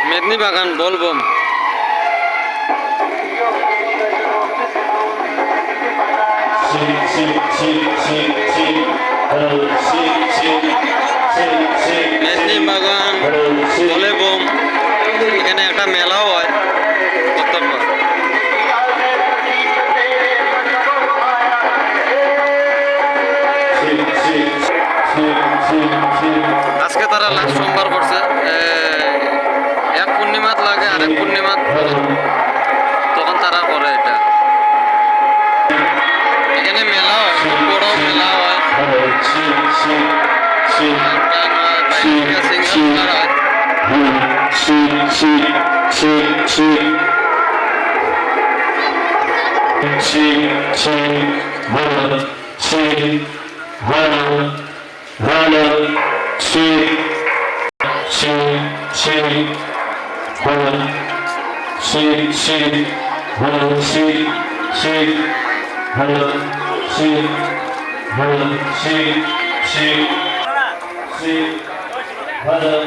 মেদিনী বাগান বলবম। মেদিনী বাগান বলবম, এখানে একটা মেলাও হয় প্রত্যেকবার। আজকে তারা লাস্ট সোমবার করছে, এক পূর্ণিমাত লাগে আরেক পূর্ণিমাত তখন তারা করে এটা। এখানে মেলা হয়, খুব বড় মেলা হয়, সিঙ্গার হয়। Hello.